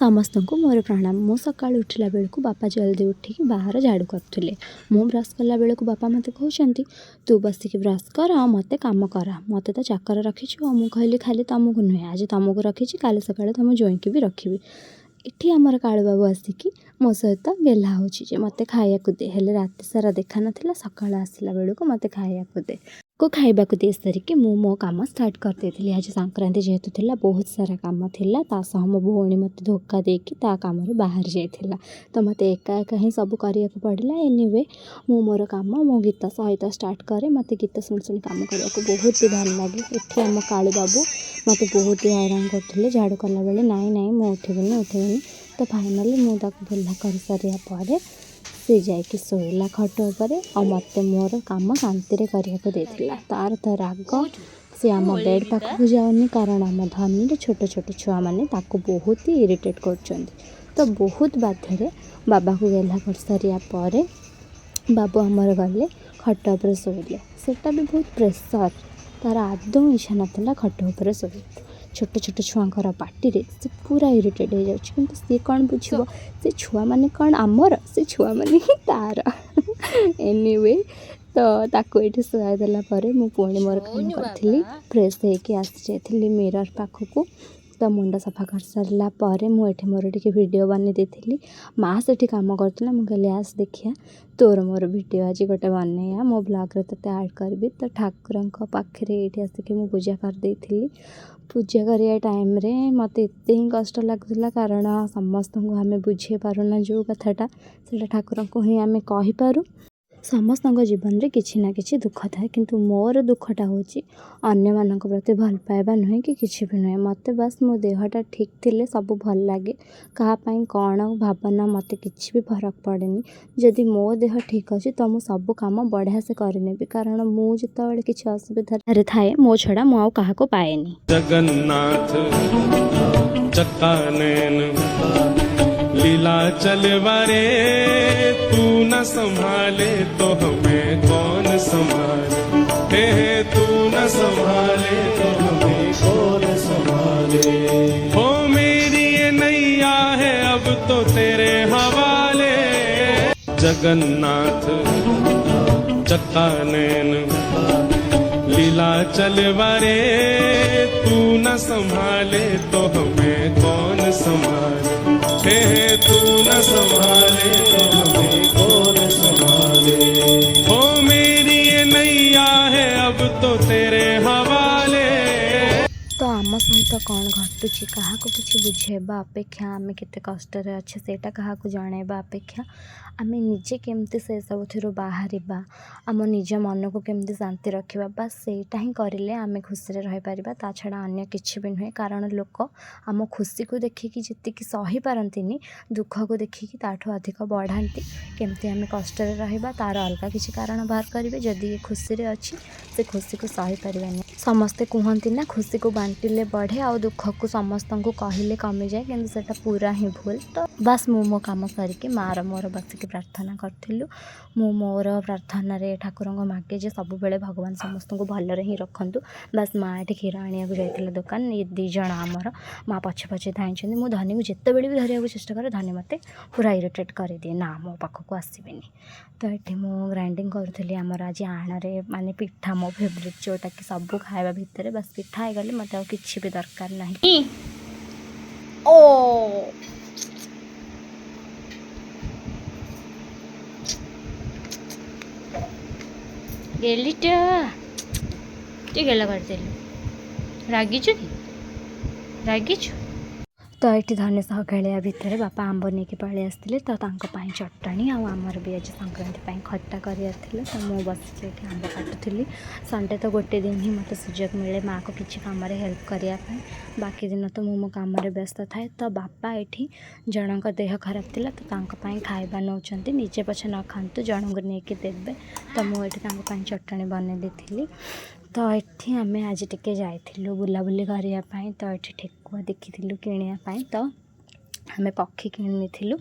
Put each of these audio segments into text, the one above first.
समस्त को मोर प्रणाम। मु सका उठला बेलू बापा जल्दी उठिक बाहर झाड़ू करुले। मु ब्रश कला बेलू बापा मत कहते तू बसिक ब्रश कर मत कम कर, मत तो चाकर रखीचु। मु कहली खाली तुमको नुहे, आज तुमको रखी काली सका तुम जोईकी भी रखी। इटी आमर कालू बाबू आसिकी मो सहित गेला हो मत खाया दे, हेले राति सारा देखा नाला, सका आसला बेलू मत खाया दे को खाइबा दे सारिकी मु मो काम स्टार्ट कर देती। आज संक्रांति जेहेतु थिला बहुत सारा काम थिला, मो भौणी मत धोखा देकी ता काम बाहर जाइथिला, तो मत एका एका ही सब करिया पड़ला। एनीवे मु मोर काम मो गीत सहित स्टार्ट करे। मत गीत शुणी शुणी काम करने को बहुत ही भल लगे। इठी आम कालू बाबू मत बहुत ही हैरान करते झाड़ू कला बेले नाई नाई मु उठेबनी। तो फाइनाली मुझे बुला कर सारिया पर सी जाकि शोला खट उपर और मत मोर काम शांति करने तार तो राग सी आम बेड पाखक जाऊनी, कारण आम धनी छोट छोट छुआ मैंने बहुत ही इरिटेट कर। तो बहुत बाध्य बाबा को गेला कर सारिया पर बाबू आमर गले खट उपर शोले। सेटा भी बहुत प्रेसर, तार आदौ इच्छा नाला खट उपर शोले। छोट छोट छुआर पार्टी से पूरा इरिटेट हो जाए, कि सी कौन बुझे से छुआ मैंने कौन आमर, से छुआ मैंने ही तार। एनीवे तो ताको ये शुआईदेला मु पुणी मोर काम करी फ्रेश होकर आसी जाइली मिरर पाखक। तो मुंड सफा कर सारा पर मुझे मोर टे भिडियो बन देती। माँ से काम करता, मुझे आस देखिया तोर मोर भिडियो आज गोटे बनैया मो ब्लॉग रे ते ऐड करबी। तो ठाकुर पाखे ये आसिक मुझे पूजा कर देती। पूजा करिया टाइम रे मत एत ही कष्ट लगुला, कारण समस्त को आम बुझे पारुना जो कथाटा से ठाकुर को ही आम कहीपरू। समस्त जीवन में किसी ना कि दुख थाए, किंतु मोर दुखटा हूँ अन्य मान प्रति भल पाइबा नुहे कि किसी भी नुहे। मत बस मो देहटा ठीक थिले सब भल लगे, कहाँपाई कौन भावना मत किसी भी फरक पड़ेनी। जदि मो देह ठीक अच्छे तो मुझे सब कम बढ़िया से करने, कारण मुझे जिते किसी असुविधा थाए मो छड़ा मु क्या पाएनी। जगन्नाथ लीला चलवारे तू न संभाले तो हमें कौन संभाले, हे तू न संभाले तो हमें कौन संभाले। हो मेरी ये नैया है अब तो तेरे हवाले। जगन्नाथ चक्कानैन लीला चलवारे तू न संभाले तो हमें कौन संभाले, हे तू न संभाले तो हमें कौन संभाले। हो मेरी ये नैया है अब तो तेरे हवाले। तो आम सहित कौन घटुची क्या किसी बुझेबा अपेक्षा आम केते कष्ट अच्छे सेटा क्या जनइबा अपेक्षा आम निजे केमती से सब थी बाहर आम निज मन को केमती शांति रखा, बस सेटा ही करें आम खुशी रहीपर। ता छड़ा अन्य किसी भी नुहे, कारण लोक आम खुशी को देखिकी जी सही पारती दुख को देखिकी ताठू अधिक बढ़ाती। केमती आम कष्ट रहा तार अलग किसी कारण बाहर करेंगे। जदि ये खुशी अच्छी से खुशी को सही पारे। समस्ते कहती ना खुशी को बांटिले बढ़े आ दुख को समस्त को कहले कमी जाए, कि सेटा पूरा ही भूल। तो बस मु मो काम सारिके मार मोर बसिक प्रार्थना करूँ। मु मोर प्रार्थना रे ठाकुर को मागे जे सब बेले भगवान समस्त को भलरे ही रखंतु। बस माँ ये क्षीर आने जाइए दुकान, ये दीज आमर माँ पछे पछे धाई। मु धनी को जिते बड़े भी धरिया चेष्टा करे धनी मत पूरा इरिटेट कर दिए ना मो पाखक आसबेनि। तो ये मु ग्राइंडिंग करूँ आमर आज आणारे माने पिठा मो फेवरेट जोटा कि सब खाଇବା भितर बस पिठा हो गले मत किसी भी दरकार नहीं। ओ गेलीटा गेला करदेलु रागिचु कि रागिचु। तो ये धनी सह खेलिया भितर बापा आंब नहीं कि पलि आसते, तो चटाणी आमर भी आज संक्रांति खट्टा कर। तो मुझे बस आंब काटुली। संडे तो गोटे दिन ही मत सुजोग मिले माँ को किसी कम हेल्प करने, बाकी दिन तो मो कम व्यस्त थाए। तो बापा ये जनक देह खराब थिला, तो खाइबा नौकरी निजे पछे न खातु जन को लेकिन देवे। तो मुझे चटाणी बन दी। तो ये आम आज टे जाइलु बुलाबुली करने। तो ये ठेकुआ देखी किणापी, तो आम पक्षी किणु।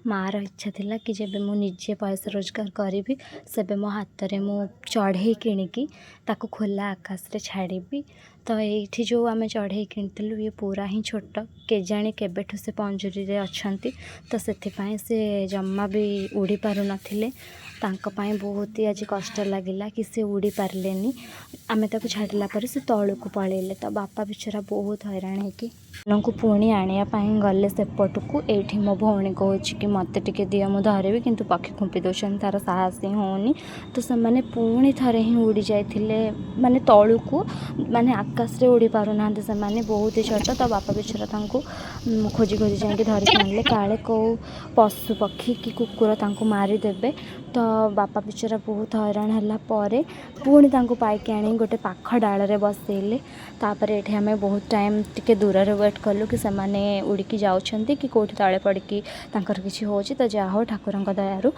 मार इच्छा थिला कि जब मु निजे पैसा रोजगार करी से मो हाथ में मु चढ़ई किणिकी ताको खोला आकाश रे छाड़ी। तो ये जो आम चढ़ई किଣିलु ये पूरा ही छोट केजाणी केबेठू से पंजुरी रे अछंती तो से जम्मा भी उड़ी पारु नथिले तांको पाई बहुत ही आज कष्ट लगिला कि से उड़ी पारलेनी आमे ताको छाड़ला पर से तळू पळेले तो बापा बिचरा बहुत हैरान है कि को पुणी आनिया पाई गले सेपटू एठी मो भौणी कहूँ कि मत टिके दिया मु धरबी किंतु पक्षी खुंपी दौरान तार साहस ही होनी तो से मैंने पुणी थे ही उड़ी जाते माने तलू को माने आकाश रे उड़ी पार ना से माने बहुत ही छोट तो बापा बिचरा खोजी खोजी जाके धरिक आनले काले कौ पशु पक्षी कि कुकुर तांको मारिदेवे तो बापा बिचरा बहुत हैरान है पुणी तांको पाइक आनी गोटे पाख डाल रे बसैले तापर एठी हमें बहुत टाइम टिके दूर रे वेट कलु कि सेमाने उड़िकी जाउछंती कि कोठी तळे पड़िकी तांकर किछि होछि तो जा हो ठाकुरंक दयारु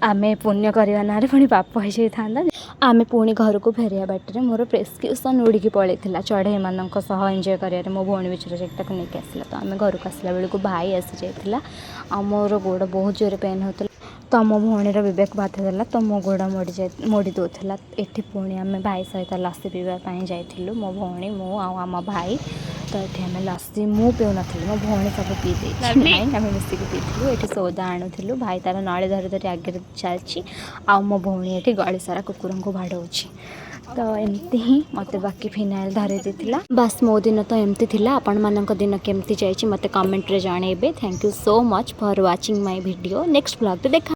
आमे पुण्य करवा ना रे पुणी पाप हो जाइथांदा आमे पुणी घर को फेरिया बाटे मोर प्रेस्क्रिप्शन उड़िकी पळैथिला चढ़ई मानक सह एंजॉय करिया मो भौणी बिचरा ताको नहीं आसला तो आमे घर को आसला बेलू भाई आसी जाइथिला आ मोर गोड़ बहुत जोर पेन होता तो मो भौणीर विवेक बाधिदेला तो मो गोड़ मोड़ी दौला एठी पुणी आम भाई सहित लस्सी पीवाई जाइलु मो भौणी मु आम भाई तो ये आम लस्सी मु पीऊ नी मो भौणी सब पी दे आम मिसिक पीलु ये सौदा आणुलु भाई तार नड़ी धरी धरी आगे चलती आ मो भौणी ये गली सारा कुकुर को बाड़ौची तो एमती ही मत बाकी फिनाइल धरी देथिला बस मो दिन तो एमती थिला आपण मानक दिन केमती जाइछि मते कमेंट रे जणेबे thank you so much for watching my video next blog देखा।